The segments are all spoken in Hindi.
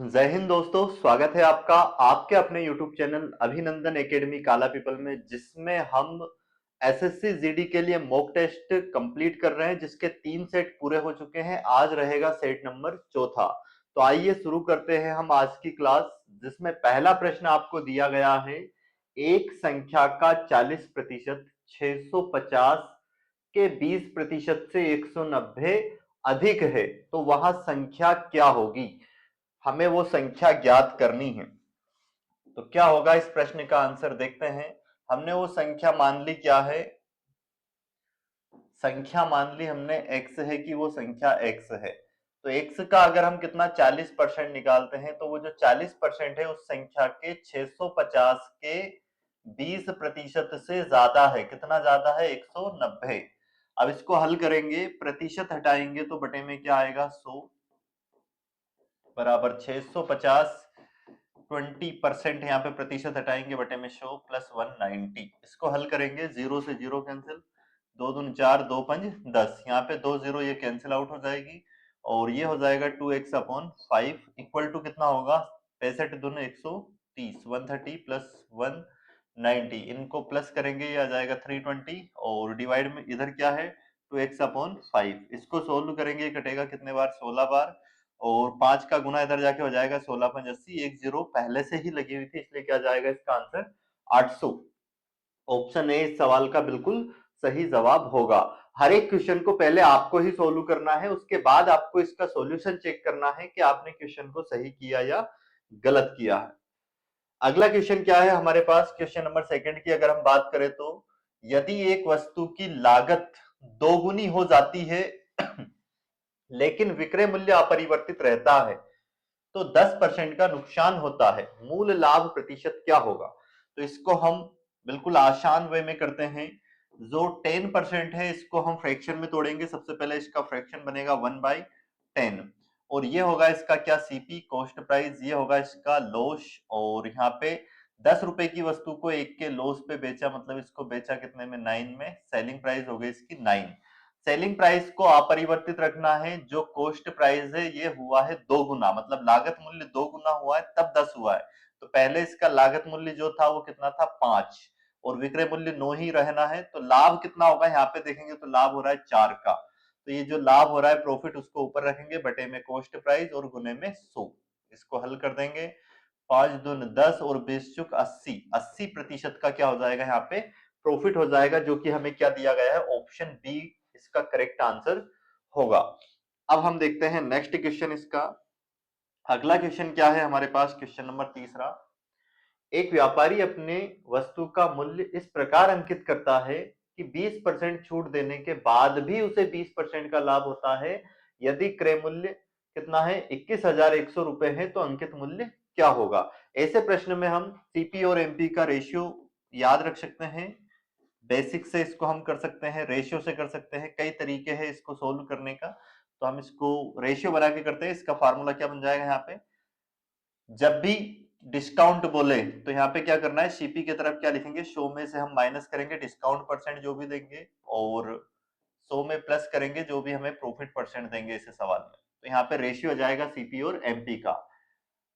जय हिंद दोस्तों, स्वागत है आपका आपके अपने YouTube चैनल अभिनंदन एकेडमी काला पीपल में, जिसमें हम एसएससी जीडी के लिए मॉक टेस्ट कंप्लीट कर रहे हैं, जिसके 3 सेट पूरे हो चुके हैं। आज रहेगा सेट नंबर चौथा। तो आइए शुरू करते हैं हम आज की क्लास, जिसमें पहला प्रश्न आपको दिया गया है। एक संख्या का 40% 650 के 20% से 190 अधिक है, तो वह संख्या क्या होगी? हमें वो संख्या ज्ञात करनी है। तो क्या होगा इस प्रश्न का आंसर देखते हैं। हमने वो संख्या मान ली, क्या है? संख्या मान ली हमने x है कि वो संख्या x है। तो x का अगर हम कितना 40% निकालते हैं, तो वो जो 40% है उस संख्या के 650 के 20% से ज्यादा है। कितना ज्यादा है? 190। अब इसको हल करेंगे, प्रतिशत हटाएंगे तो बटे में क्या आएगा? 100 बराबर 650 20% यहाँ पे प्रतिशत हटाएंगे, बटे में 100 प्लस 190। इसको हल करेंगे, जीरो से जीरो कैंसिल, 2 दूनी 4, 2 पंज 10। यहाँ पे 2 जीरो ये कैंसिल आउट हो जाएगी और ये हो जाएगा 2x अपॉन 5 इक्वल टू कितना होगा? 65 दूनी 130, 130 प्लस 190। इनको प्लस करेंगे, ये आ जाएगा 320 और डिवाइड में इधर क्या है? 2x upon 5। इसको सोल्व करेंगे, कटेगा कितने बार? 16 बार। और 5 का गुना इधर जाके हो जाएगा 16 पंज 80, एक जीरो पहले से ही लगी हुई थी, इसलिए क्या जाएगा इसका आंसर? 800। ऑप्शन ए इस सवाल का बिल्कुल सही जवाब होगा। हर एक क्वेश्चन को पहले आपको ही सोल्व करना है, उसके बाद आपको इसका सॉल्यूशन चेक करना है कि आपने क्वेश्चन को सही किया या गलत किया है। अगला क्वेश्चन क्या है हमारे पास? क्वेश्चन नंबर सेकंड की अगर हम बात करें तो, यदि एक वस्तु की लागत दोगुनी हो जाती है लेकिन विक्रय मूल्य अपरिवर्तित रहता है, तो 10% का नुकसान होता है, मूल लाभ प्रतिशत क्या होगा? तो इसको हम बिल्कुल आसान वे में करते हैं। जो 10% है इसको हम फ्रैक्शन में तोड़ेंगे। सबसे पहले इसका फ्रैक्शन बनेगा 1/10 और ये होगा इसका क्या? CP, cost price. ये होगा इसका लॉस। और यहाँ पे 10 रुपए की वस्तु को 1 के लॉस पे बेचा, मतलब इसको बेचा कितने में? 9 में। सेलिंग प्राइस हो गई इसकी 9। सेलिंग प्राइस को अपरिवर्तित रखना है। जो कॉस्ट प्राइस है ये हुआ है 2 गुना, मतलब लागत मूल्य 2 गुना हुआ है तब 10 हुआ है। तो पहले इसका लागत मूल्य जो था वो कितना था? 5 और विक्रय मूल्य 9 ही रहना है। तो लाभ कितना होगा? यहाँ पे देखेंगे तो लाभ हो रहा है 4 का। तो ये जो लाभ हो रहा है प्रॉफिट, उसको ऊपर रखेंगे, बटे में कॉस्ट प्राइस और गुने में 100। इसको हल कर देंगे, 5 दूनी 10 और 20 चुक 80। 80% का क्या हो जाएगा? यहाँ पे प्रॉफिट हो जाएगा, जो कि हमें क्या दिया गया है? ऑप्शन बी इसका करेक्ट आंसर होगा। अब हम देखते हैं नेक्स्ट क्वेश्चन इसका। अगला क्वेश्चन क्या है हमारे पास? क्वेश्चन नंबर तीसरा। एक व्यापारी अपने वस्तु का मूल्य इस प्रकार अंकित करता है कि 20% छूट देने के बाद भी उसे 20% का लाभ होता है। यदि क्रय मूल्य कितना है? 21,100 रुपए है, तो अंकित मूल्य क्या होगा? ऐसे प्रश्न में हम सीपी और एमपी का रेशियो याद रख सकते हैं। बेसिक से इसको हम कर सकते हैं, रेशियो से कर सकते हैं, कई तरीके हैं इसको सोल्व करने का। तो हम इसको रेशियो बना के करते हैं। इसका फार्मूला क्या बन जाएगा? यहाँ पे जब भी डिस्काउंट बोले तो यहाँ पे क्या करना है? सीपी की तरफ क्या लिखेंगे? 100 में से हम माइनस करेंगे डिस्काउंट परसेंट जो भी देंगे, और 100 में प्लस करेंगे जो भी हमें प्रॉफिट परसेंट देंगे इस सवाल में। तो यहाँ पे रेशियो आ जाएगा सीपी और एमपी का।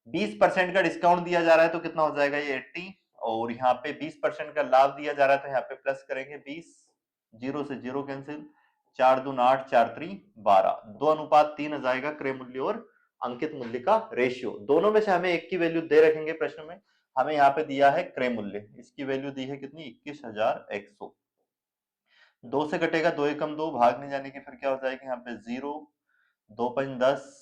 20% का डिस्काउंट दिया जा रहा है तो कितना हो जाएगा? ये 80। और यहाँ पे 20% का लाभ दिया जा रहा है तो यहाँ पे प्लस करेंगे 20, जीरो से जीरो कैंसिल, 4 दून 8, 4 3 12, 2:3 आ जाएगा क्रय मूल्य और अंकित मूल्य का रेशियो। दोनों में से हमें एक की वैल्यू दे रखेंगे प्रश्न में। हमें यहाँ पे दिया है क्रय मूल्य, इसकी वैल्यू दी है कितनी? 21,100। 2 से कटेगा 2 एकम 2, भाग नहीं जाने की फिर क्या हो जाएगा? यहाँ पे 0, 2 पंच 10,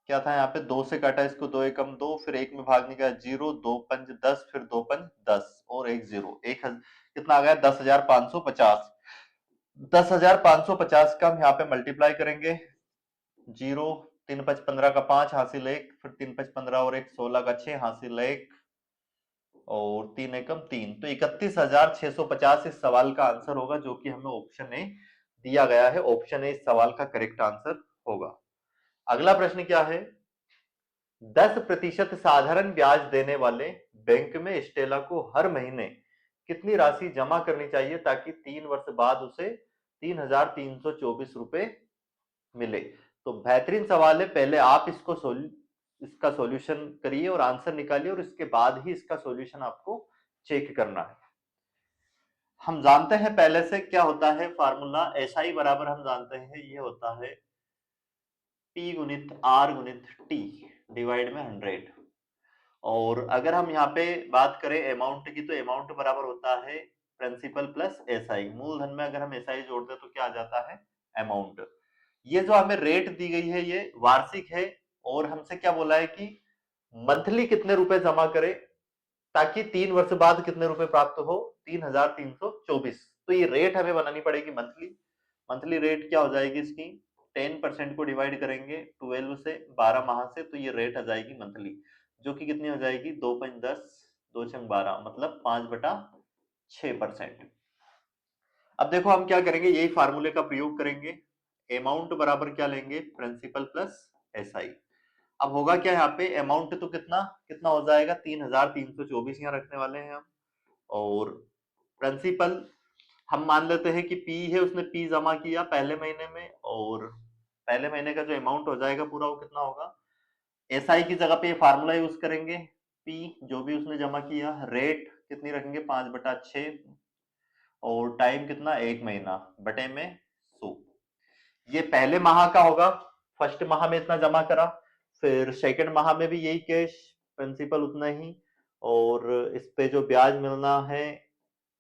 क्या था? यहाँ पे 2 से काटा इसको, 2 एकम 2, फिर 1 में भागने का 0, 2 पंच 10, फिर 2 पंच 10 और 1 0, कितना आ गया? 10,550। 10,550 का हम यहाँ पे मल्टीप्लाई करेंगे। 0, 3 5 15 का 5 हासिल 1, फिर 3 5 15 और 1 16 का 6 हासिल 1 और 3 एकम 3। तो 31,650 इस सवाल का आंसर होगा, जो कि हमें ऑप्शन ए दिया गया है। ऑप्शन ए इस सवाल का करेक्ट आंसर होगा। अगला प्रश्न क्या है? 10% साधारण ब्याज देने वाले बैंक में स्टेला को हर महीने कितनी राशि जमा करनी चाहिए ताकि 3 वर्ष बाद उसे 3,324 रुपए मिले? तो बेहतरीन सवाल है, पहले आप इसका सॉल्यूशन करिए और आंसर निकालिए और इसके बाद ही इसका सॉल्यूशन आपको चेक करना है। हम जानते हैं पहले से क्या होता है फार्मूला, SI बराबर हम जानते हैं ये होता है P गुणित R गुणित T डिवाइड में 100। और अगर हम यहाँ पे बात करें अमाउंट की, तो अमाउंट बराबर होता है प्रिंसिपल प्लस SI। मूलधन में अगर हम SI जोड़ते हैं तो क्या आ जाता है, अमाउंट। ये जो हमें रेट दी गई है ये वार्षिक है, और हमसे क्या बोला है कि मंथली कितने रुपए जमा करें ताकि 3 वर्ष बाद कितने रुपए प्राप्त हो, 3324। तो ये रेट हमें बनानी पड़ेगी मंथली। मंथली रेट क्या हो जाएगी इसकी, 10% को डिवाइड करेंगे 12 से, 12 माह से, तो ये रेट आ जाएगी मंथली, जो कि कितनी हो जाएगी, 2 5 10, 2 6 12, मतलब 5/6%। अब देखो हम क्या करेंगे, यही फार्मूले का प्रयोग करेंगे। अमाउंट बराबर क्या लेंगे, प्रिंसिपल प्लस SI। अब होगा क्या यहाँ पे, अमाउंट तो कितना कितना हो जाएगा, 3324 यहाँ रखने वाले हैं हम। और प्रिंसिपल हम मान लेते हैं कि P है, उसने P जमा किया पहले महीने में, और पहले महीने का जो अमाउंट हो जाएगा पूरा वो कितना होगा। SI की जगह पे ये फार्मूला यूज करेंगे, P जो भी उसने जमा किया, रेट कितनी रखेंगे 5/6, और टाइम कितना 1 महीना बटे में 100। ये पहले माह का होगा, फर्स्ट माह में इतना जमा करा, फिर सेकंड माह में भी यही कैश, प्रिंसिपल उतना ही, और इस पे जो ब्याज मिलना है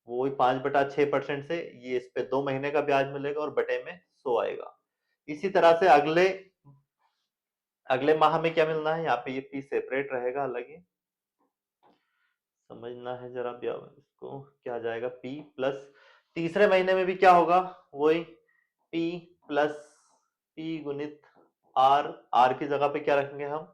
वो 5/6% से, ये इस पे 2 महीने का ब्याज मिलेगा और बटे में 100 आएगा। इसी तरह से अगले अगले माह में क्या मिलना है, यहाँ पे ये P सेपरेट रहेगा अलग ही, समझना है जरा इसको, क्या आ जाएगा P प्लस, तीसरे महीने में भी क्या होगा, वही P प्लस P गुणित R की जगह पे क्या रखेंगे हम,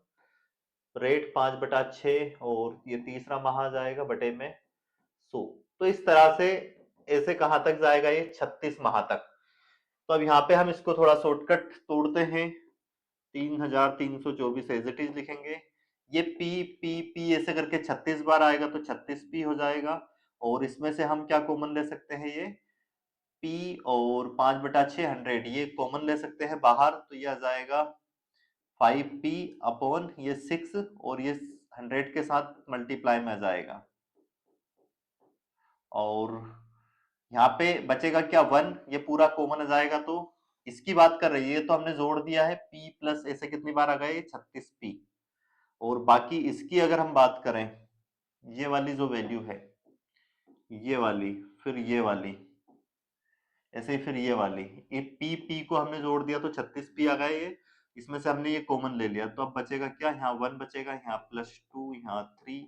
रेट 5/6, और ये तीसरा माह आ जाएगा बटे में 100। तो इस तरह से ऐसे कहां तक जाएगा, ये 36 माह तक। तो अब यहाँ पे हम इसको थोड़ा शॉर्टकट तोड़ते हैं, 3324 एज इट इज लिखेंगे। ये P P P ऐसे करके 36 बार आएगा तो 36P हो जाएगा, और इसमें से हम क्या कॉमन ले सकते हैं, ये P और 5/6 100 ये कॉमन ले सकते हैं बाहर, तो ये आ जाएगा 5P अपॉन ये 6, और ये 100 के साथ मल्टीप्लाई में आ जाएगा, और यहाँ पे बचेगा क्या 1, ये पूरा कॉमन आ जाएगा। तो इसकी बात कर रही है, तो हमने जोड़ दिया है P प्लस ऐसे कितनी बार आ गए 36P, और बाकी इसकी अगर हम बात करें, ये वाली जो वैल्यू है, ये वाली, फिर ये वाली, ऐसे ही फिर ये वाली, ये P को हमने जोड़ दिया तो 36P आ गए ये, इसमें से हमने ये कॉमन ले लिया, तो अब बचेगा क्या, यहाँ 1 बचेगा, यहाँ +2, यहाँ 3,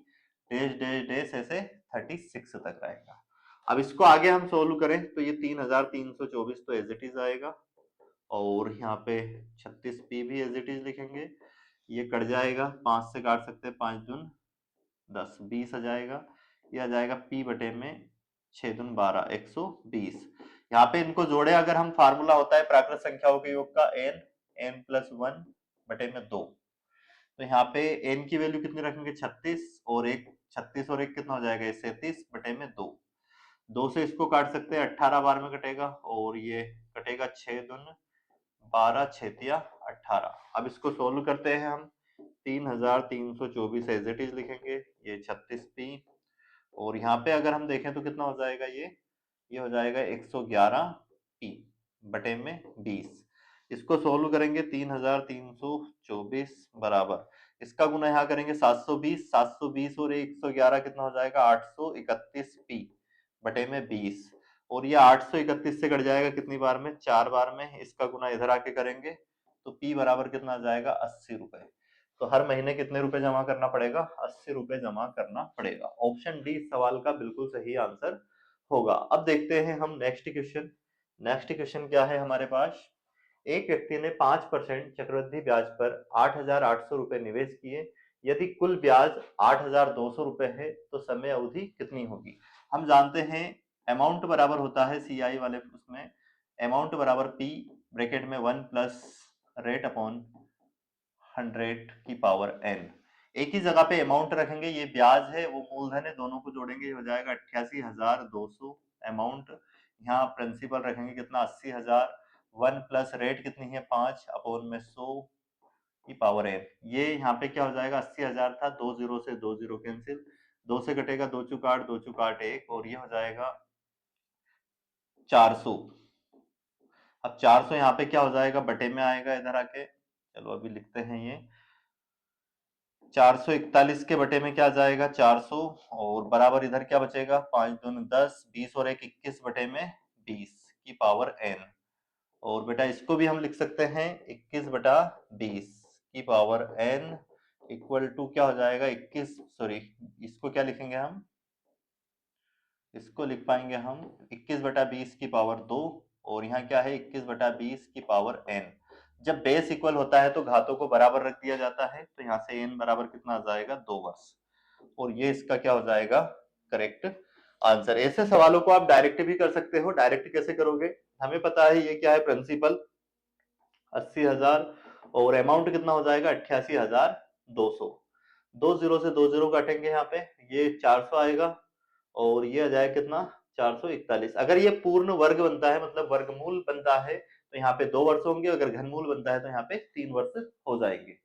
डैश डैश डैश ऐसे 36 तक आएगा। अब इसको आगे हम सोल्व करें तो ये 3324 तो एज इट इज आएगा, और यहाँ पे 36P भी एज इट इज लिखेंगे, ये कट जाएगा, 5 से काट सकते हैं, 5 दून 10, 20 आ जाएगा, ये आ जाएगा P बटे में 6 दून 12, 120। यहाँ पे इनको जोड़े अगर हम, फार्मूला होता है प्राकृत संख्याओं के योग का n प्लस 1 बटे में 2, तो यहाँ पे n की वैल्यू कितनी रखेंगे 36, और एक 36 और एक कितना हो जाएगा 37 बटे में 2, 2 से इसको काट सकते हैं, 18 बार में कटेगा, और ये कटेगा 6 दून 12, 6 18। अब इसको सोल्व करते हैं हम, 3324 एज इट इज लिखेंगे, ये 36P, और यहाँ पे अगर हम देखें तो कितना हो जाएगा, ये हो जाएगा 111P बटे में 20। इसको सोल्व करेंगे, 3324 बराबर, इसका गुना यहाँ करेंगे 720, 720 और 111 कितना हो जाएगा 831P बटे में 20, और ये 831 से कट जाएगा कितनी बार में, 4 बार में, इसका गुना इधर आके करेंगे तो P बराबर कितना आ जाएगा 80 रुपए। तो हर महीने कितने रुपए जमा करना पड़ेगा, 80 रुपए जमा करना पड़ेगा। ऑप्शन डी इस सवाल का बिल्कुल सही आंसर होगा। अब देखते हैं हम नेक्स्ट क्वेश्चन। नेक्स्ट क्वेश्चन क्या है हमारे पास, एक व्यक्ति ने 5% चक्रवृद्धि ब्याज पर 8,800 रुपए निवेश किए, यदि कुल ब्याज 8,200 रुपए है तो समय अवधि कितनी होगी। हम जानते हैं अमाउंट बराबर होता है CI वाले उसमें, अमाउंट बराबर P ब्रैकेट में 1 प्लस रेट अपॉन 100 की पावर n। एक ही जगह पे अमाउंट रखेंगे, ये ब्याज है वो मूलधन है, दोनों को जोड़ेंगे हो जाएगा 88,200 अमाउंट, यहाँ प्रिंसिपल रखेंगे कितना 80,000, 1 प्लस रेट कितनी है 5 अपॉन में 100 की पावर n। ये यहाँ पे क्या हो जाएगा 80,000 था, 2 जीरो से 2 जीरो कैंसिल, 2 से कटेगा 2 चुक 8, 2 चुक 8 1, और ये हो जाएगा 400। अब 400 यहाँ पे क्या हो जाएगा बटे में आएगा इधर आके, चलो अभी लिखते हैं ये 441 के बटे में क्या जाएगा 400, और बराबर इधर क्या बचेगा 5 दूनी 10, 20 और 1 21 बटे में 20 की पावर n। और बेटा इसको भी हम लिख सकते हैं 21 बटा 20 की पावर n इक्वल टू क्या हो जाएगा 21, सॉरी इसको क्या लिखेंगे हम, इसको लिख पाएंगे हम 21 बटा 20 की पावर 2, और यहाँ क्या है 21 बटा 20 की पावर n। जब बेस इक्वल होता है तो घातों को बराबर रख दिया जाता है, तो यहाँ से n बराबर कितना आ जाएगा 2 वर्ष, और ये इसका क्या हो जाएगा करेक्ट आंसर। ऐसे सवालों को आप डायरेक्ट भी कर सकते हो। डायरेक्ट कैसे करोगे, हमें पता है ये क्या है प्रिंसिपल 80,000, और अमाउंट कितना हो जाएगा 88,200। 2 जीरो से 2 जीरो काटेंगे यहाँ पे, ये 400 आएगा, और ये आ जाएगा कितना 441। अगर ये पूर्ण वर्ग बनता है मतलब वर्गमूल बनता है तो यहाँ पे 2 वर्ष होंगे, अगर घनमूल बनता है तो यहाँ पे 3 वर्ष हो जाएंगे।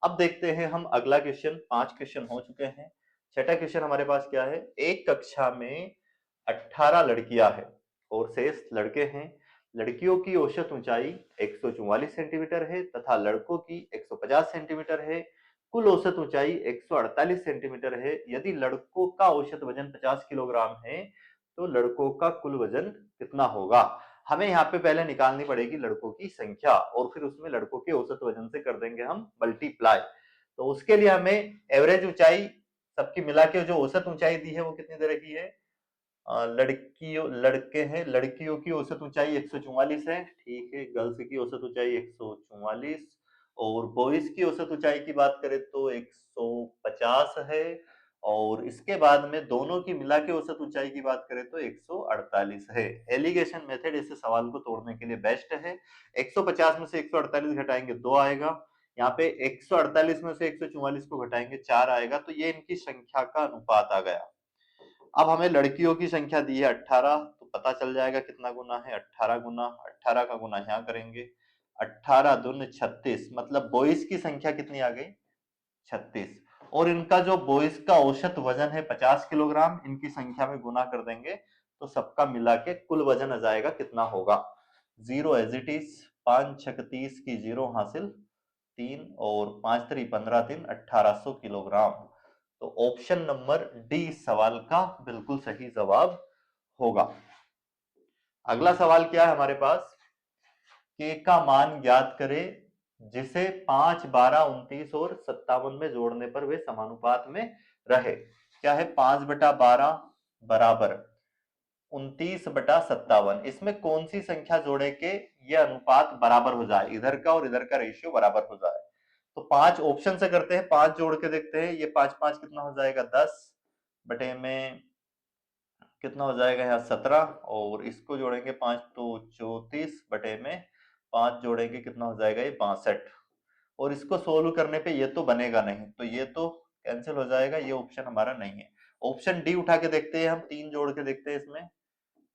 अब देखते हैं हम अगला क्वेश्चन। 5 क्वेश्चन हो चुके हैं। छठा क्वेश्चन हमारे पास क्या है, एक कक्षा में 18 लड़कियां हैं और शेष लड़के हैं। लड़कियों की औसत ऊंचाई 144 सेंटीमीटर है तथा लड़कों की 150 सेंटीमीटर है। कुल औसत ऊंचाई 148 सेंटीमीटर है। यदि लड़कों का औसत वजन 50 किलोग्राम है तो लड़कों का कुल वजन कितना होगा। हमें यहाँ पे पहले निकालनी पड़ेगी लड़कों की संख्या, और फिर उसमें लड़कों के औसत वजन से कर देंगे हम मल्टीप्लाई। तो उसके लिए हमें एवरेज ऊंचाई सबकी मिला के जो औसत ऊंचाई दी है वो कितनी दे रखी है, लड़कियों लड़के हैं, लड़कियों की औसत ऊंचाई 144 है, ठीक है। गर्ल्स की औसत ऊंचाई 144, और बॉयज की औसत ऊंचाई की बात करें तो 150 है, और इसके बाद में दोनों की मिला के औसत ऊंचाई की बात करें तो 148 है। एलिगेशन मेथड इस सवाल को तोड़ने के लिए बेस्ट है। 150 में से 148 घटाएंगे 2 आएगा, यहाँ पे 148 में से 144 को घटाएंगे 4 आएगा, तो ये इनकी संख्या का अनुपात आ गया। अब हमें लड़कियों की संख्या दी है 18, तो पता चल जाएगा कितना गुना है 18 गुना, 18 का गुना यहाँ करेंगे 18 दूनी 36, मतलब बॉयज की संख्या कितनी आ गई 36, और इनका जो बॉयज का औसत वजन है 50 किलोग्राम, इनकी संख्या में गुना कर देंगे तो सबका मिला के कुल वजन आ जाएगा कितना होगा। 0 एज इट इज, 5 छक 30 की 0 हासिल 3, और 5 3 15 3 1800 किलोग्राम। तो ऑप्शन नंबर डी इस सवाल का बिल्कुल सही जवाब होगा। अगला सवाल क्या है हमारे पास, के का मान ज्ञात करें जिसे 5 12 29 और 57 में जोड़ने पर वे समानुपात में रहे। क्या है 5 बटा 12 बराबर 29 बटा 57, इसमें कौन सी संख्या जोड़े के ये अनुपात बराबर हो जाए, इधर का और इधर का रेशियो बराबर हो जाए। तो 5 ऑप्शन से करते हैं, 5 जोड़ के देखते हैं, ये 5 5 कितना हो जाएगा 10 बटे में कितना हो जाएगा यहाँ 17, और इसको जोड़ेंगे 5 तो 34 बटे में 5 जोड़ेंगे कितना हो जाएगा ये 62, और इसको सोल्व करने पे ये तो बनेगा नहीं, तो ये तो कैंसिल हो जाएगा, ये ऑप्शन हमारा नहीं है। ऑप्शन डी उठा के देखते हैं हम, 3 जोड़ के देखते हैं इसमें,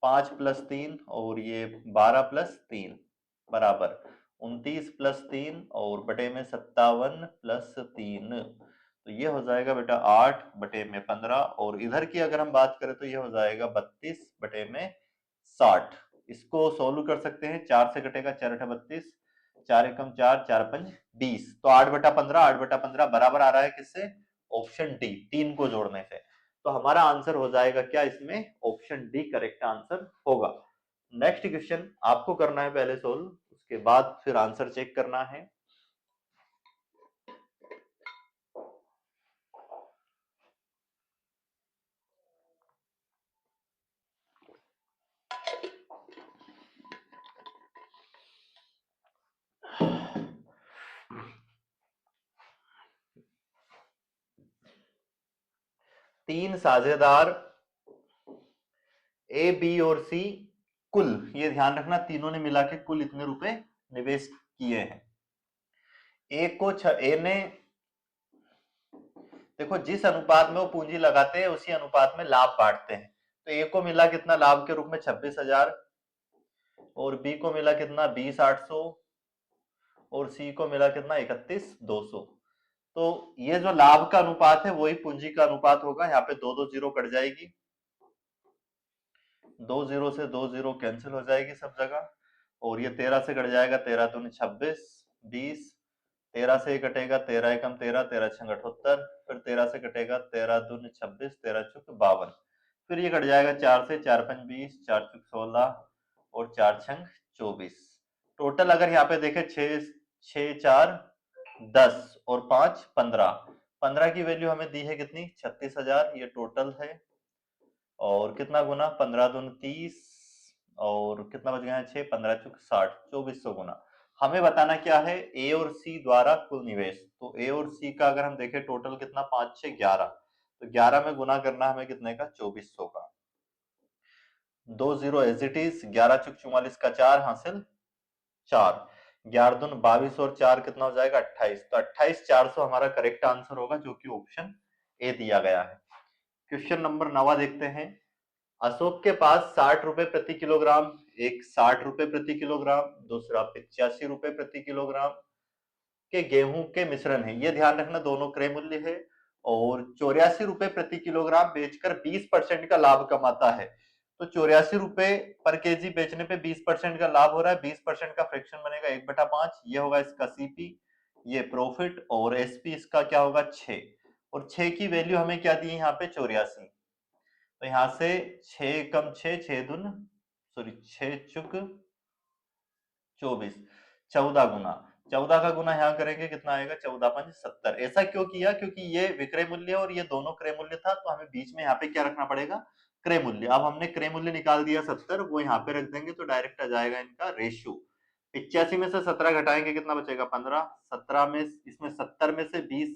5 प्लस 3 और ये 12 प्लस 3 बराबर 29 प्लस 3 और बटे में 57 प्लस 3, तो ये हो जाएगा बेटा 8 बटे में 15, और इधर की अगर हम बात करें तो ये हो जाएगा 32 बटे में 60। इसको सोल्व कर सकते हैं, 4 से कटेगा 4 अठा 32, 4 एकम 4, 4 पंज 20, तो 8 बटा 15, 8 बटा 15 बराबर आ रहा है किससे, ऑप्शन डी 3 को जोड़ने से। तो हमारा आंसर हो जाएगा क्या इसमें, ऑप्शन डी करेक्ट आंसर होगा। नेक्स्ट क्वेश्चन आपको करना है पहले सोल्व, उसके बाद फिर आंसर चेक करना है। तीन साझेदार ए बी और सी, कुल ये ध्यान रखना तीनों ने मिला के कुल इतने रुपए निवेश किए हैं। ए को ए ने, देखो जिस अनुपात में वो पूंजी लगाते हैं उसी अनुपात में लाभ बांटते हैं, तो ए को मिला कितना लाभ के रूप में 26,000, और बी को मिला कितना 20,800 और सी को मिला कितना 31,200। तो ये जो लाभ का अनुपात है वही पूंजी का अनुपात होगा। यहाँ पे दो दो जीरो कट जाएगी, 2 जीरो से 2 जीरो कैंसिल हो जाएगी सब जगह, और ये 13 से कट जाएगा, 13 दूनी 26, 20, 13 से कटेगा 13 एकम 13, 13 छंग 78, फिर 13 से कटेगा 13 दूनी 26, 13 चुक 52, फिर ये कट जाएगा 4 से, 4 पंज 20, 4 चुक 16 और 4 छंग 24। टोटल अगर यहाँ पे देखें 6 6 4 10 और 5 15, 15 की वैल्यू हमें दी है कितनी 36,000, ये टोटल है। और कितना गुना 15 दूनी 30 और कितना बच गया है 6, 15 चुक 60, 2400 गुना। हमें बताना क्या है ए और सी द्वारा कुल निवेश। तो ए और सी का अगर हम देखें टोटल कितना 5 6 11, तो 11 में गुना करना हमें कितने का 2400 का। 2 जीरो एज इट इज, 11 चुक 44 का 4 हासिल 4, 11 दून 22 और 4 कितना हो जाएगा 28, तो 28,400 हमारा करेक्ट आंसर होगा, जो कि ऑप्शन ए दिया गया है। क्वेश्चन नंबर 9 देखते हैं। अशोक के पास 60 रुपए प्रति किलोग्राम, एक 60 रुपए प्रति किलोग्राम, दूसरा 85 रुपए प्रति किलोग्राम के गेहूं के मिश्रण है। ये ध्यान रखना दोनों क्रय मूल्य है, और 84 रुपए प्रति किलोग्राम बेचकर 20% का लाभ कमाता है। तो 84 रुपए पर केजी बेचने पे 20% का लाभ हो रहा है, 20% का फ्रैक्शन बनेगा 1/5, ये होगा इसका सीपी, ये प्रॉफिट, और एसपी इसका क्या होगा 6, और 6 की वैल्यू हमें क्या दी है यहाँ पे 84, तो यहां से 6 कम 6, 6 दून सॉरी 6 चुक 24, 14 गुना, 14 का गुना यहाँ करेंगे कितना आएगा 14 पंच 70। ऐसा क्यों किया, क्योंकि ये विक्रय मूल्य और ये दोनों क्रय मूल्य था, तो हमें बीच में यहाँ पे क्या रखना पड़ेगा क्रय मूल्य। अब हमने क्रय मूल्य निकाल दिया 70, वो यहाँ पे रख देंगे तो डायरेक्ट आ जाएगा इनका रेशियो। 85 में से 17 घटाएंगे कितना बचेगा 15, 17 में इसमें 70 में से 20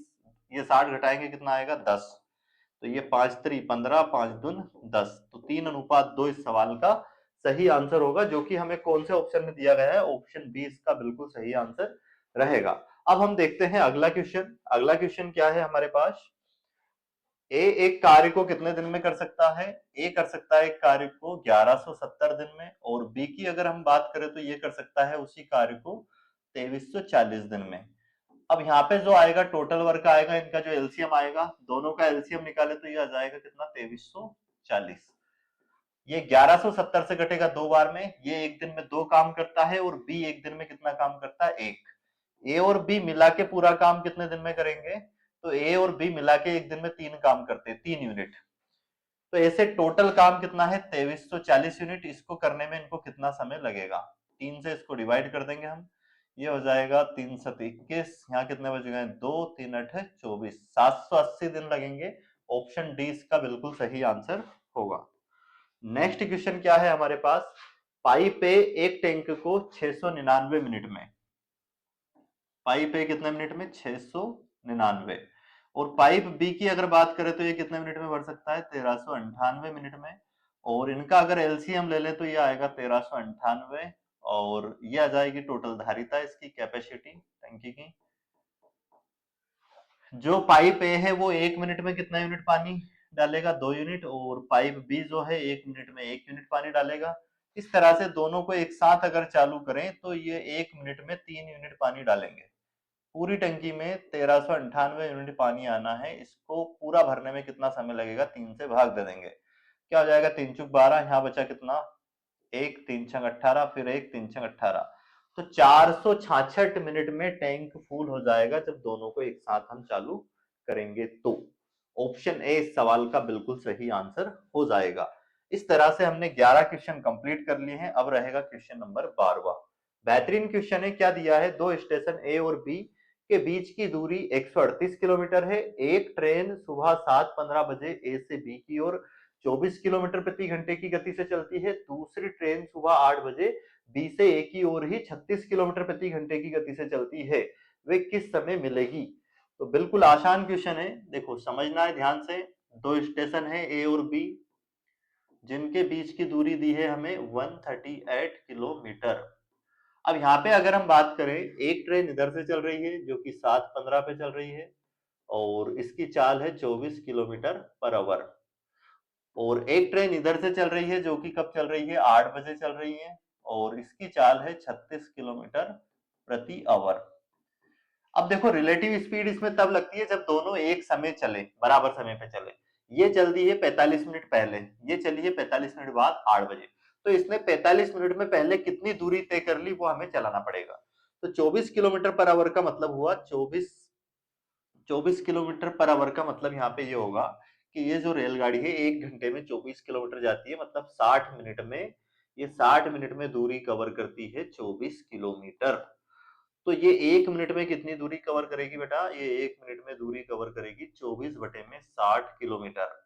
ये 60 घटाएंगे कितना आएगा 10, तो ये 5 3 15, 5 दून 10, तो 3:2 इस सवाल का सही आंसर होगा, जो कि हमें कौन से ऑप्शन में दिया गया है, ऑप्शन बी इसका बिल्कुल सही आंसर रहेगा। अब हम देखते हैं अगला क्वेश्चन। अगला क्वेश्चन क्या है हमारे पास, ए एक कार्य को कितने दिन में कर सकता है, ए कर सकता है एक कार्य को 1170 दिन में, और बी की अगर हम बात करें तो ये कर सकता है उसी कार्य को 2340 दिन में। अब यहाँ पे जो आएगा टोटल वर्क आएगा, इनका जो एलसीएम आएगा, दोनों का एलसीएम निकाले तो ये आ जाएगा कितना 2340। ये 1170 से घटेगा 2 बार में, ये एक दिन में 2 काम करता है, और बी एक दिन में कितना काम करता है 1। ए और बी मिला के पूरा काम कितने दिन में करेंगे, तो ए और बी मिला के एक दिन में 3 काम करते हैं, 3 यूनिट। तो ऐसे टोटल काम कितना है 2340 यूनिट। इसको करने में इनको कितना समय लगेगा, 3 से इसको डिवाइड कर देंगे हम, ये हो जाएगा 3 7 21, यहाँ कितने बच गए 2 3 8 24, 780 दिन लगेंगे। ऑप्शन डी इसका बिल्कुल सही आंसर होगा। नेक्स्ट क्वेश्चन क्या है हमारे पास, पाइप ए एक टैंक को 699 मिनट में, पाइप ए कितने मिनट में 699, और पाइप बी की अगर बात करें तो ये कितने मिनट में भर सकता है 1398 मिनट में, और इनका अगर एलसीएम ले ले तो ये आएगा 1398, और ये आ जाएगी टोटल धारिता इसकी कैपेसिटी टंकी की। जो पाइप ए है वो 1 मिनट में कितना यूनिट पानी डालेगा 2 यूनिट, और पाइप बी जो है 1 मिनट में 1 यूनिट पानी डालेगा। इस तरह से दोनों को एक साथ अगर चालू करें तो ये 1 मिनट में 3 यूनिट पानी डालेंगे। पूरी टंकी में 1398 यूनिट पानी आना है, इसको पूरा भरने में कितना समय लगेगा 3 से भाग दे देंगे, क्या हो जाएगा 3 चुक 12, यहाँ बचा कितना 1 3 छंग 18, फिर 1 3 छंग 18, तो 466 मिनट में टैंक फुल हो जाएगा जब दोनों को एक साथ हम चालू करेंगे। तो ऑप्शन ए इस सवाल का बिल्कुल सही आंसर हो जाएगा। इस तरह से हमने 11 क्वेश्चन कंप्लीट कर लिए हैं। अब रहेगा क्वेश्चन नंबर 12। बेहतरीन क्वेश्चन है, क्या दिया है, दो स्टेशन ए और बी के बीच की दूरी 138 किलोमीटर है। एक ट्रेन सुबह 7:15 बजे ए से बी की ओर 24 किलोमीटर प्रति घंटे की गति से चलती है। दूसरी ट्रेन सुबह 8 बजे बी से ए की ओर ही 36 किलोमीटर प्रति घंटे की गति से चलती है, वे किस समय मिलेगी। तो बिल्कुल आसान क्वेश्चन है, देखो समझना है ध्यान से। दो स्टेशन है ए और बी, जिनके बीच की दूरी दी है हमें 138 किलोमीटर। अब यहाँ पे अगर हम बात करें, एक ट्रेन इधर से चल रही है जो कि 7:15 पे चल रही है, और इसकी चाल है 24 किलोमीटर पर आवर, और एक ट्रेन इधर से चल रही है जो कि कब चल रही है 8 बजे चल रही है, और इसकी चाल है 36 किलोमीटर प्रति आवर। अब देखो रिलेटिव स्पीड इसमें तब लगती है जब दोनों एक समय चले, बराबर समय पे चले। ये चल दी है 45 मिनट पहले, ये चली है 45 मिनट बाद 8 बजे। तो इसने 45 मिनट में पहले कितनी दूरी तय कर ली वो हमें चलाना पड़ेगा। तो 24 किलोमीटर पर आवर का मतलब हुआ 24 किलोमीटर पर आवर का मतलब यहाँ पे ये होगा कि ये जो रेलगाड़ी है 1 घंटे में 24 किलोमीटर जाती है, मतलब 60 मिनट में, ये 60 मिनट में दूरी कवर करती है 24 किलोमीटर। तो ये 1 मिनट में कितनी दूरी कवर करेगी बेटा? ये 1 मिनट में दूरी कवर करेगी 24 बटे में 60 किलोमीटर।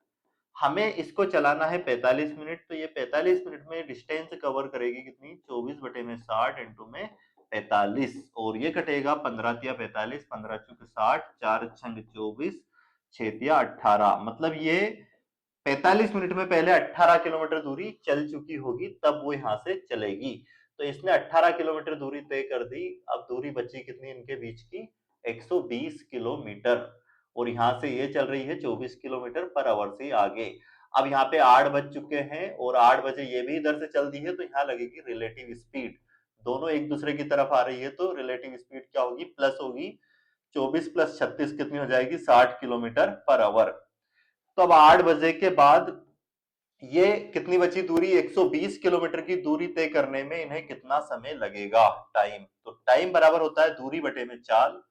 हमें इसको चलाना है 45 मिनट, तो ये 45 मिनट में डिस्टेंस कवर करेगी कितनी? 24 बटे में 60 इंटू में 45, और ये कटेगा 15 तिया 45, 15 चौके 60, 4 छंग 24, 6 तिया 18, मतलब ये 45 मिनट में पहले 18 किलोमीटर दूरी चल चुकी होगी, तब वो यहां से चलेगी। तो इसने 18 किलोमीटर दूरी तय कर दी। अब दूरी बची कितनी इनके बीच की? 120 किलोमीटर, और यहां से ये चल रही है 24 किलोमीटर पर आवर से आगे। अब यहाँ पे 8 बज चुके हैं और 8 बजे ये भी इधर से चल दी है, तो यहाँ लगेगी रिलेटिव स्पीड। दोनों एक दूसरे की तरफ आ रही है, तो रिलेटिव स्पीड क्या होगी? प्लस होगी। 24 प्लस 36 कितनी हो जाएगी? 60 किलोमीटर पर आवर। तो अब 8 बजे के बाद ये कितनी बची दूरी? 120 किलोमीटर की दूरी तय करने में इन्हें कितना समय लगेगा? टाइम। तो टाइम बराबर होता है दूरी बटे में चाल।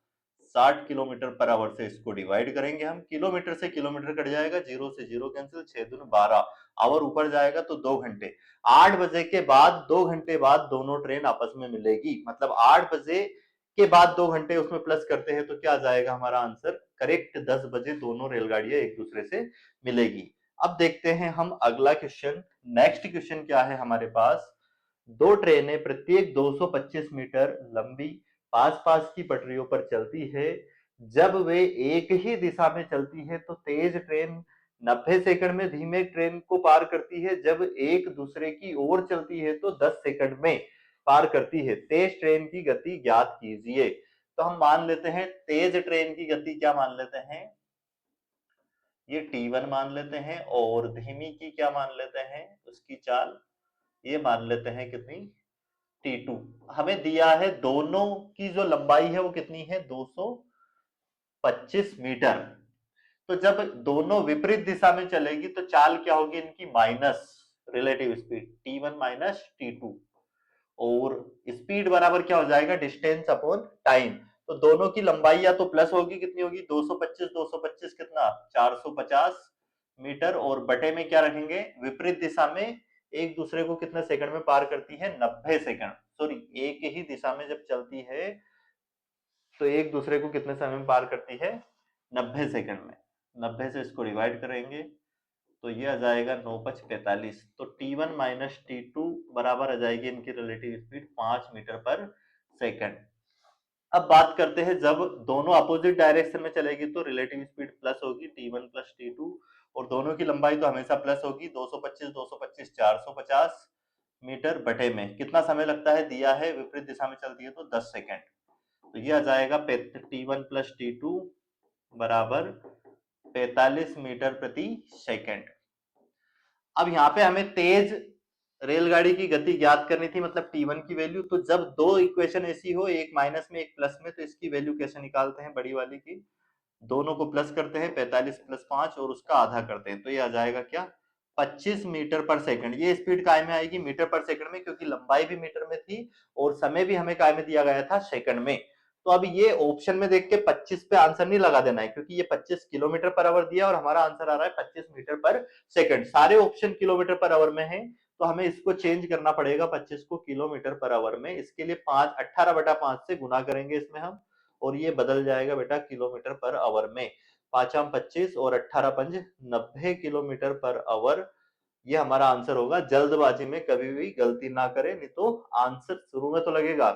60 किलोमीटर पर आवर से इसको डिवाइड करेंगे हम, किलोमीटर से किलोमीटर कट जाएगा, 0 से 0 कैंसिल, 6 दूनी 12, आवर ऊपर जाएगा तो 2 घंटे। 8 बजे के बाद 2 घंटे बाद दोनों ट्रेन आपस में मिलेगी, मतलब 8 बजे के बाद 2 घंटे उसमें प्लस करते हैं तो क्या आ जाएगा हमारा आंसर? करेक्ट 10 बजे दोनों रेलगाड़ियां एक दूसरे से मिलेगी। अब देखते हैं हम अगला क्वेश्चन। नेक्स्ट क्वेश्चन क्या है हमारे पास? दो ट्रेनें प्रत्येक 225 मीटर लंबी पास पास की पटरियों पर चलती है। जब वे एक ही दिशा में चलती है तो तेज ट्रेन 90 सेकंड में धीमे ट्रेन को पार करती है, जब एक दूसरे की ओर चलती है तो 10 सेकंड में पार करती है। तेज ट्रेन की गति ज्ञात कीजिए। तो हम मान लेते हैं तेज ट्रेन की गति क्या मान लेते हैं? ये T1 मान लेते हैं, और धीमी की क्या मान लेते हैं? उसकी चाल ये मान लेते हैं कितनी? T2। हमें दिया है दोनों की जो लंबाई है वो कितनी है? 225 मीटर। तो जब दोनों विपरीत दिशा में चलेगी तो चाल क्या होगी इनकी? Minus relative speed T1 minus T2, और स्पीड बराबर क्या हो जाएगा? Distance upon time. तो दोनों की लंबाई या तो प्लस होगी, कितनी होगी? 225 कितना? 450 मीटर, और बटे में क्या रखेंगे? विपरीत दिशा में एक दूसरे को कितने सेकंड में पार करती है? 90 सेकंड। सॉरी, एक ही दिशा में जब चलती है तो एक दूसरे को कितने समय में पार करती है? 90 सेकंड में। 90 से इसको डिवाइड करेंगे तो ये आ जाएगा 9 5 45। तो T1 माइनस T2 बराबर आ जाएगी इनकी रिलेटिव स्पीड 5 मीटर पर सेकंड। अब बात करते हैं जब दोनों अपोजिट डायरेक्शन में चलेगी तो रिलेटिव स्पीड प्लस होगी T1 प्लस T2, और दोनों की लंबाई तो हमेशा प्लस होगी। 225 450 मीटर बटे में कितना समय लगता है दिया है? विपरीत दिशा में चलती है तो 10 सेकंड। तो ये आ जाएगा T1 प्लस T2 बराबर 45 मीटर प्रति सेकंड। अब यहाँ पे हमें तेज रेलगाड़ी की गति ज्ञात करनी थी, मतलब T1 की वैल्यू। तो जब दो इक्वेशन ऐसी हो, एक माइनस में एक प्लस में, तो इसकी वैल्यू कैसे निकालते हैं? बड़ी वाली की दोनों को प्लस करते हैं, 45 प्लस 5 और उसका आधा करते हैं, तो ये आ जाएगा क्या? 25 मीटर पर सेकंड। ये स्पीड काय में आएगी? मीटर पर सेकंड में, क्योंकि लंबाई भी मीटर में थी और समय भी हमें काय में दिया गया था? सेकंड में। तो अब ये ऑप्शन में देख के 25 पे आंसर नहीं लगा देना है, क्योंकि ये 25 किलोमीटर पर आवर दिया और हमारा आंसर आ रहा है 25 मीटर पर सेकंड। सारे ऑप्शन किलोमीटर पर आवर में है, तो हमें इसको चेंज करना पड़ेगा 25 को किलोमीटर पर आवर में। इसके लिए 18/5 से गुना करेंगे इसमें हम, और ये बदल जाएगा बेटा किलोमीटर पर आवर में। 5 25 और 18 5 90 किलोमीटर पर आवर, ये हमारा आंसर होगा। जल्दबाजी में कभी भी गलती ना करें, नहीं तो आंसर शुरू में तो लगेगा,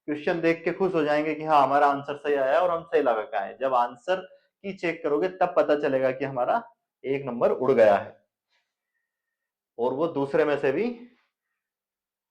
क्वेश्चन देख के खुश हो जाएंगे कि हाँ हमारा आंसर सही आया और हम सही लगा के आए। जब आंसर की चेक करोगे तब पता चलेगा कि हमारा एक नंबर उड़ गया है, और वो दूसरे में से भी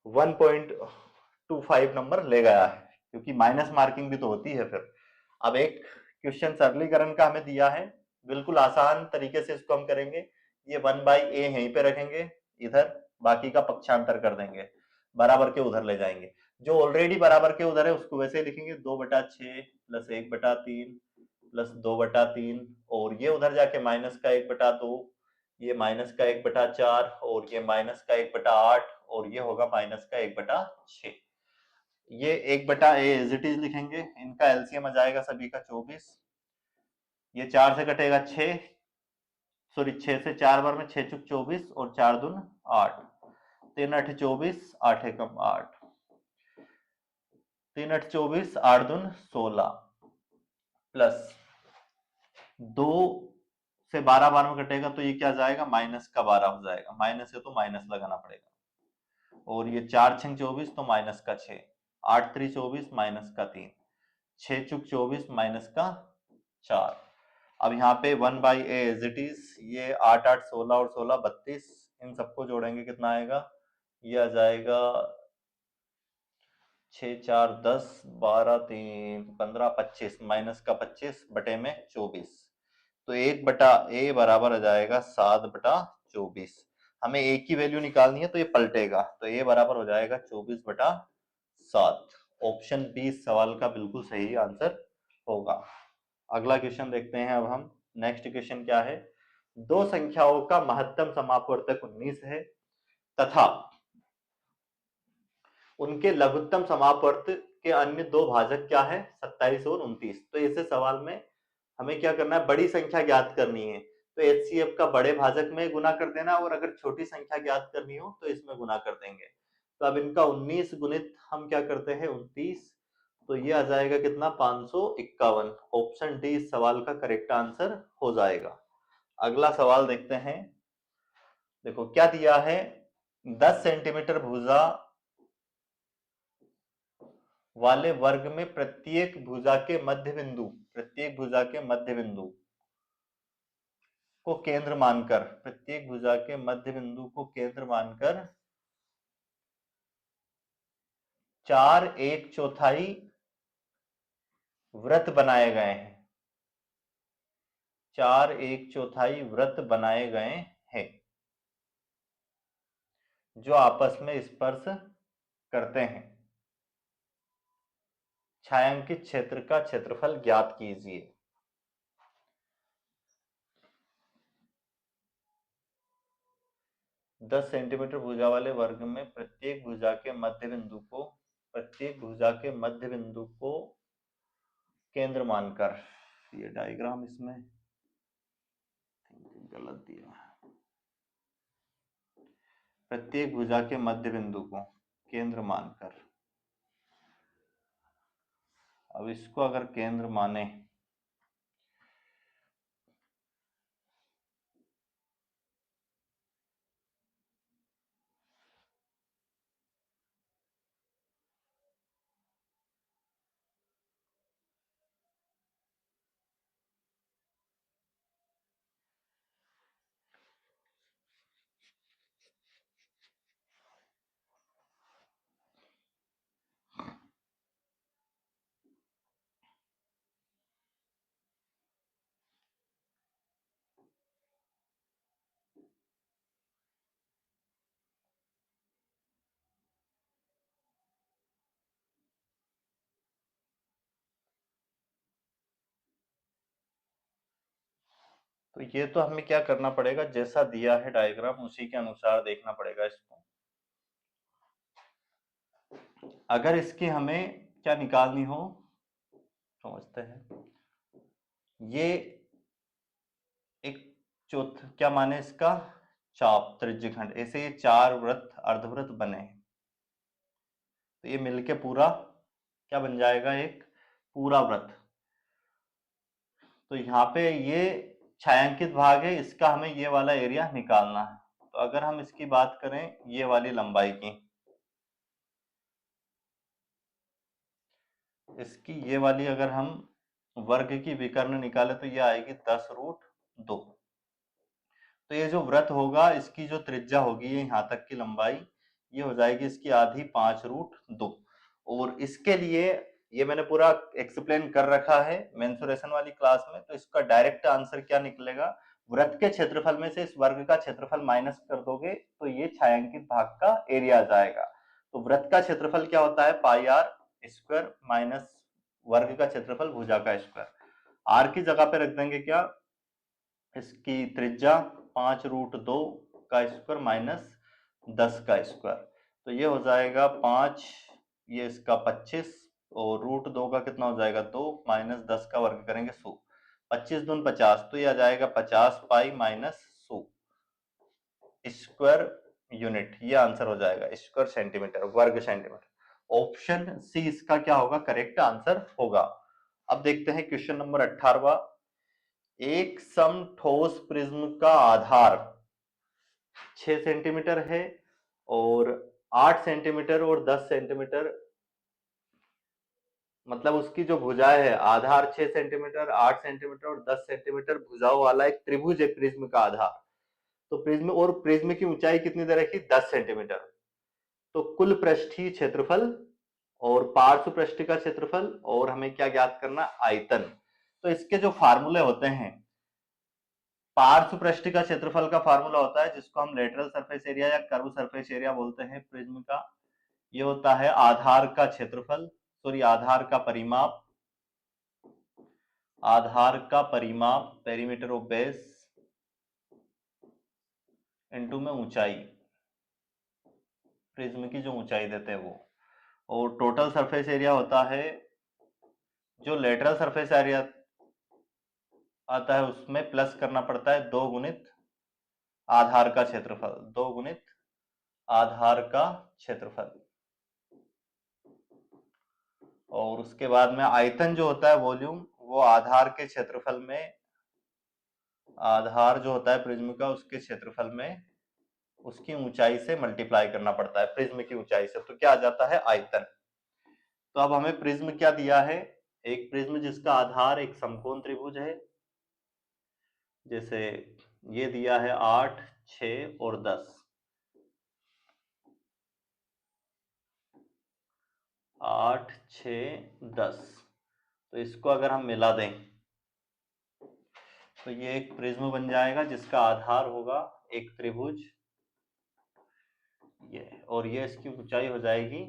1.25 नंबर ले गया है, क्योंकि माइनस मार्किंग भी तो होती है फिर। अब एक क्वेश्चन सरलीकरण का हमें दिया है, बिल्कुल आसान तरीके से इसको हम करेंगे। ये 1/a यहीं पे रखेंगे, इधर बाकी का पक्षांतर कर देंगे। बराबर के उधर ले जाएंगे। जो ऑलरेडी बराबर के उधर है उसको वैसे ही लिखेंगे 2/6 प्लस 1/3 प्लस 2/3 और ये उधर जाके माइनस का 1/2, ये माइनस का 1/4 और ये माइनस का 1/8 और ये होगा माइनस का 1/6। ये 1/a एज इट इज लिखेंगे, इनका एलसीएम आ जाएगा सभी का 24। ये 4 से कटेगा 6, सॉरी 6 से 4 बार में 6 चुक 24 और 4 दून 8, 3 8 24, 8 एकम 8, 3 8 24, 8 दून 16 प्लस 2 से 12 बार में कटेगा तो ये क्या जाएगा माइनस का 12 हो जाएगा, माइनस है तो माइनस लगाना पड़ेगा। और ये 4 6 24 तो माइनस का 6, 8 3 24 माइनस का 3, 6 चुक 24 माइनस का 4। अब यहाँ पे 1/a एज इट इज, ये 8 8 16 और 16 32, इन सबको जोड़ेंगे कितना आएगा, ये आ जाएगा 6 4 10 12 3 15 25 माइनस का 25 बटे में 24, तो 1/a बराबर आ जाएगा 7/24। हमें a की वैल्यू निकालनी है तो ये पलटेगा, तो a बराबर हो जाएगा 24/7। ऑप्शन बी इस सवाल का बिल्कुल सही आंसर होगा। अगला क्वेश्चन देखते हैं अब हम। नेक्स्ट क्वेश्चन क्या है, दो संख्याओं का महत्तम समापवर्तक 19 है तथा उनके लघुत्तम समापवर्तक के अन्य दो भाजक क्या है 27 और 29। तो ऐसे सवाल में हमें क्या करना है, बड़ी संख्या ज्ञात करनी है तो एचसीएफ का बड़े भाजक में गुना कर देना, और अगर छोटी संख्या ज्ञात करनी हो तो इसमें गुना कर देंगे। तो अब इनका 19 गुणित हम क्या करते हैं 29, तो ये आ जाएगा कितना 551। ऑप्शन डी इस सवाल का करेक्ट आंसर हो जाएगा। अगला सवाल देखते हैं। देखो क्या दिया है, 10 सेंटीमीटर भुजा वाले वर्ग में प्रत्येक भुजा के मध्य बिंदु को केंद्र मानकर, प्रत्येक भुजा के मध्य बिंदु को केंद्र मानकर 4 1/4 वृत्त बनाए गए हैं, 4 1/4 वृत्त बनाए गए हैं जो आपस में स्पर्श करते हैं। छायांकित क्षेत्र का क्षेत्रफल ज्ञात कीजिए। दस सेंटीमीटर भुजा वाले वर्ग में प्रत्येक भुजा के मध्य बिंदु को केंद्र मानकर, ये डायग्राम इसमें गलत दिया, प्रत्येक भुजा के मध्य बिंदु को केंद्र मानकर, अब इसको अगर केंद्र माने तो ये तो हमें क्या करना पड़ेगा, जैसा दिया है डायग्राम उसी के अनुसार देखना पड़ेगा इसको। अगर इसकी हमें क्या निकालनी हो, समझते हैं, ये एक चौथ क्या माने इसका चाप त्रिज्यखंड, ऐसे ये 4 वृत्त अर्धवृत्त बने, तो ये मिलके पूरा क्या बन जाएगा, एक पूरा वृत्त। तो यहाँ पे ये छायांकित भाग है, इसका हमें ये वाला एरिया निकालना है। तो अगर हम इसकी बात करें ये वाली लंबाई की, इसकी ये वाली अगर हम वर्ग की विकर्ण निकाले तो ये आएगी 10√2। तो ये जो वृत्त होगा इसकी जो त्रिज्या होगी ये यहाँ तक की लंबाई, ये हो जाएगी इसकी आधी 5√2। और इसके लिए ये मैंने पूरा एक्सप्लेन कर रखा है मेंसुरेशन वाली क्लास में, तो इसका डायरेक्ट आंसर क्या निकलेगा, वृत्त के क्षेत्रफल में से इस वर्ग का क्षेत्रफल माइनस कर दोगे तो ये छायांकित भाग का एरिया आ जाएगा। तो वृत्त का क्षेत्रफल क्या होता है, पाई आर स्क्वायर माइनस वर्ग का क्षेत्रफल भुजा का स्क्वायर। आर की जगह पे रख देंगे क्या, इसकी त्रिज्या 5√2 का स्क्वायर माइनस 10 का स्क्वायर। तो ये हो जाएगा 5, ये इसका 25 और √2 का कितना हो जाएगा 2 माइनस 10 का वर्ग करेंगे 100, 25 दून 50, तो ये आ जाएगा 50 पाई माइनस 100 स्क्वायर यूनिट। ये आंसर हो जाएगा स्क्वायर सेंटीमीटर, वर्ग सेंटीमीटर। ऑप्शन सी इसका क्या होगा, करेक्ट आंसर होगा। अब देखते हैं क्वेश्चन नंबर 18वां। एक सम ठोस प्रिज्म का आधार 6 सेंटीमीटर है और 8 सेंटीमीटर और 10 सेंटीमीटर, मतलब उसकी जो भुजाएं है, आधार 6 सेंटीमीटर, 8 सेंटीमीटर और 10 सेंटीमीटर भुजाओं वाला एक त्रिभुज है प्रिज्म का आधार। तो प्रिज्म और प्रिज्म की ऊंचाई कितनी दे रखी, 10 सेंटीमीटर। तो कुल पृष्ठीय क्षेत्रफल और पार्श्व पृष्ठ का क्षेत्रफल और हमें क्या ज्ञात करना, आयतन। तो इसके जो फार्मूले होते हैं, पार्श्व पृष्ठ का क्षेत्रफल का फार्मूला होता है जिसको हम लेटरल सरफेस एरिया या कर्व सरफेस एरिया बोलते हैं प्रिज्म का। ये होता है आधार का क्षेत्रफल, सॉरी आधार का परिमाप, आधार का परिमाप पेरीमीटर ऑफ बेस इनटू में ऊंचाई, प्रिज्म की जो ऊंचाई देते हैं वो। और टोटल सरफेस एरिया होता है, जो लेटरल सरफेस एरिया आता है उसमें प्लस करना पड़ता है 2 गुणित आधार का क्षेत्रफल, 2 गुणित आधार का क्षेत्रफल। और उसके बाद में आयतन जो होता है वॉल्यूम, वो आधार के क्षेत्रफल में, आधार जो होता है प्रिज्म का उसके क्षेत्रफल में उसकी ऊंचाई से मल्टीप्लाई करना पड़ता है प्रिज्म की ऊंचाई से, तो क्या आ जाता है आयतन। तो अब हमें प्रिज्म क्या दिया है, एक प्रिज्म जिसका आधार एक समकोण त्रिभुज है, जैसे ये दिया है 8, 6 और 10, 8, 6, 10। तो इसको अगर हम मिला दें तो ये एक प्रिज्म बन जाएगा जिसका आधार होगा एक त्रिभुज ये, और ये इसकी ऊंचाई हो जाएगी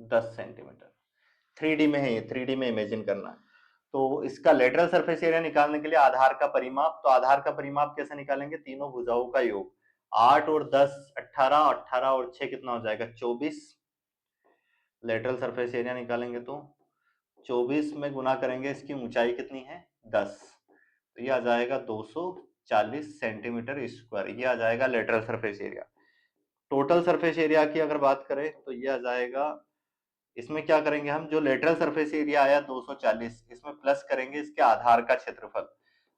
10 सेंटीमीटर। 3D में है ये, 3D में इमेजिन करना है। तो इसका लेटरल सरफेस एरिया निकालने के लिए आधार का परिमाप, तो आधार का परिमाप कैसे निकालेंगे, तीनों भुजाओं का योग, 8 और 10 18, 18 और 6 कितना हो जाएगा 24। लेटरल सरफेस एरिया निकालेंगे तो 24 में गुना करेंगे, इसकी ऊंचाई कितनी है 10, तो ये आ जाएगा 240 सेंटीमीटर स्क्वायर। ये आ जाएगा lateral surface area. Total surface area की अगर बात करें तो ये आ जाएगा, इसमें क्या करेंगे हम, जो लेटरल सरफेस एरिया आया 240, इसमें प्लस करेंगे इसके आधार का क्षेत्रफल।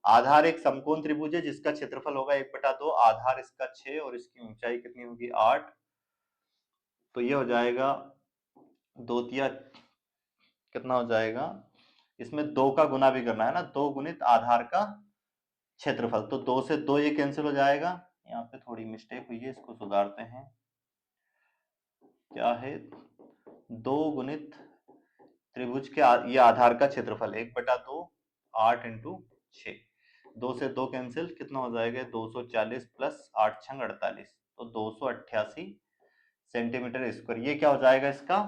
आधार एक समकोण त्रिभुज है जिसका क्षेत्रफल होगा 1/2, आधार इसका 6 और इसकी ऊंचाई कितनी होगी 8, तो ये हो जाएगा 2 तिया कितना हो जाएगा, इसमें 2 का गुना भी करना है ना, 2 गुणित आधार का क्षेत्रफल, तो 2 से 2 ये कैंसिल हो जाएगा। यहाँ पे थोड़ी मिस्टेक हुई है, इसको सुधारते हैं। क्या है, 2 गुणित त्रिभुज के ये आधार का क्षेत्रफल 1/2, 8 इंटू 6, 2 से 2 कैंसिल, कितना हो जाएगा 240 प्लस 8 छंग 48, तो 288 सेंटीमीटर स्क्वायर। ये क्या हो जाएगा इसका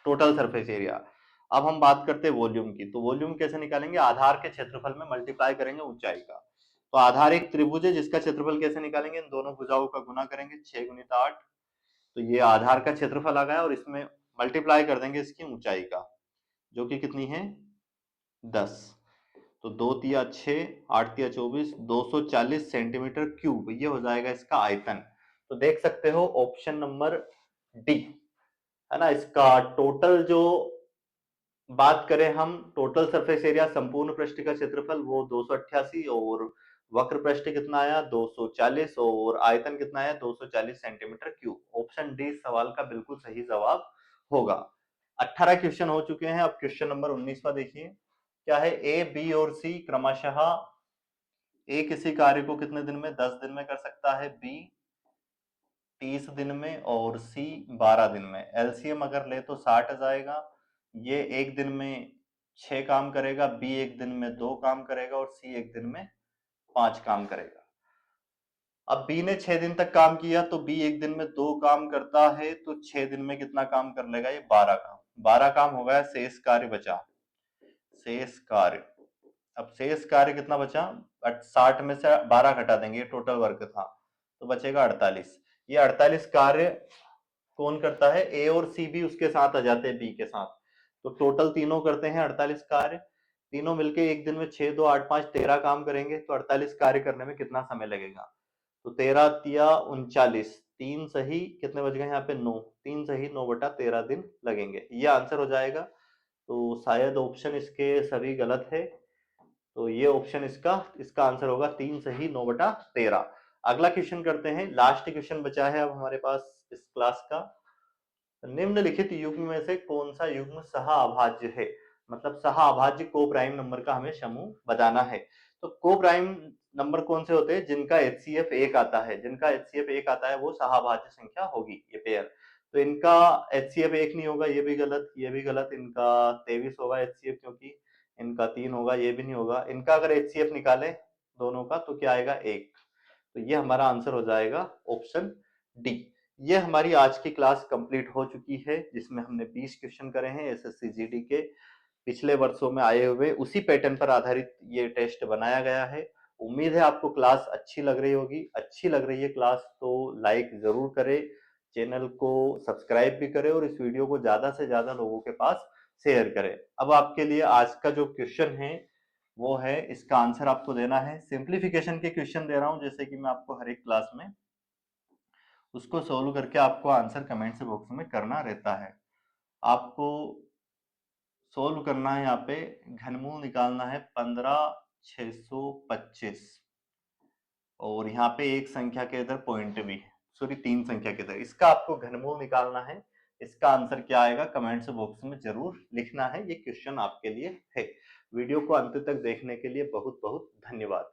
टोटल सरफेस एरिया। अब हम बात करते हैं वॉल्यूम की, तो वॉल्यूम कैसे निकालेंगे, आधार के क्षेत्रफल में मल्टीप्लाई करेंगे ऊंचाई का। तो आधार एक त्रिभुज है जिसका क्षेत्रफल कैसे निकालेंगे, इन दोनों भुजाओं का गुना करेंगे 6 गुणित 8, तो ये आधार का क्षेत्रफल आ गया और इसमें मल्टीप्लाई कर देंगे इसकी ऊंचाई का, जो कि कितनी है 10, तो 2 तिया 6, 8 तिया 24, 240 सेंटीमीटर क्यूब, ये हो जाएगा इसका आयतन। तो देख सकते हो ऑप्शन नंबर डी है ना, इसका टोटल जो बात करें हम, टोटल सरफेस एरिया संपूर्ण पृष्ठ का क्षेत्रफल वो 288 और वक्र पृष्ठ कितना आया 240 और आयतन कितना आया 240 सेंटीमीटर क्यूब। ऑप्शन डी सवाल का बिल्कुल सही जवाब होगा। 18 क्वेश्चन हो चुके हैं, अब क्वेश्चन नंबर 19वां देखिए। क्या है, ए बी और सी क्रमशः ए किसी कार्य को कितने दिन में 10 दिन में कर सकता है, बी 30 दिन में और सी 12 दिन में। एलसीएम अगर ले तो 60 आ जाएगा। ये एक दिन में 6 काम करेगा, बी एक दिन में 2 काम करेगा और सी एक दिन में 5 काम करेगा। अब बी ने 6 दिन तक काम किया, तो बी एक दिन में 2 काम करता है, तो 6 दिन में कितना काम कर लेगा ये? 12 काम। 12 काम हो गया, शेष कार्य बचा। शेष कार्य, अब शेष कार्य कितना बचा? 60 में से 12 घटा देंगे, टोटल वर्क था, तो बचेगा 48। ये 48 कार्य कौन करता है? ए और सी भी उसके साथ आ जाते हैं, बी के साथ। तो टोटल तीनों करते हैं 48 कार्य। तीनों मिलके एक दिन में 6, 2, 8, 5, 13 काम करेंगे, तो 48 कार्य करने में कितना समय लगेगा? तो 13 तिया 39, 3 सही कितने बच गए यहाँ पे? 9। 3 सही 9/13 दिन लगेंगे, ये आंसर हो जाएगा। तो शायद ऑप्शन इसके सभी गलत है, तो ये ऑप्शन इसका इसका आंसर होगा 3 सही 9/13। अगला क्वेश्चन करते हैं, लास्ट क्वेश्चन बचा है अब हमारे पास इस क्लास का। निम्नलिखित युग्म में से कौन सा युग्म सह-अभाज्य है? मतलब सह-अभाज्य को प्राइम नंबर का हमें समूह बताना है। तो को प्राइम नंबर कौन से होते हैं? जिनका HCF 1 आता है, जिनका HCF 1 आता है वो सह-अभाज्य संख्या होगी, ये पेयर। तो इनका HCF 1 नहीं होगा, ये भी गलत, ये भी गलत। इनका 23 होगा HCF, क्योंकि इनका 3 होगा, ये भी नहीं होगा। इनका अगर HCF निकालें दोनों का, तो क्या आएगा? 1। तो ये हमारा आंसर हो जाएगा ऑप्शन डी। ये हमारी आज की क्लास कंप्लीट हो चुकी है, जिसमें हमने 20 क्वेश्चन करे हैं एसएससी जीडी के, पिछले वर्षों में आए हुए उसी पैटर्न पर आधारित ये टेस्ट बनाया गया है। उम्मीद है आपको क्लास अच्छी लग रही होगी। अच्छी लग रही है क्लास तो लाइक जरूर करें, चैनल को सब्सक्राइब भी करें और इस वीडियो को ज्यादा से ज्यादा लोगों के पास शेयर करें। अब आपके लिए आज का जो क्वेश्चन है वो है, इसका आंसर आपको देना है। सिंप्लीफिकेशन के क्वेश्चन दे रहा हूं, जैसे कि मैं आपको हर एक क्लास में उसको सोल्व करके आपको आंसर कमेंट बॉक्स में करना रहता है। आपको सोल्व करना है, यहाँ पे घनमूल निकालना है 15,625, और यहाँ पे एक संख्या के इधर पॉइंट भी है, सॉरी 3 संख्या के इधर, इसका आपको घनमूल निकालना है। इसका आंसर क्या आएगा कमेंट्स बॉक्स में जरूर लिखना है। ये क्वेश्चन आपके लिए है। वीडियो को अंत तक देखने के लिए बहुत बहुत धन्यवाद।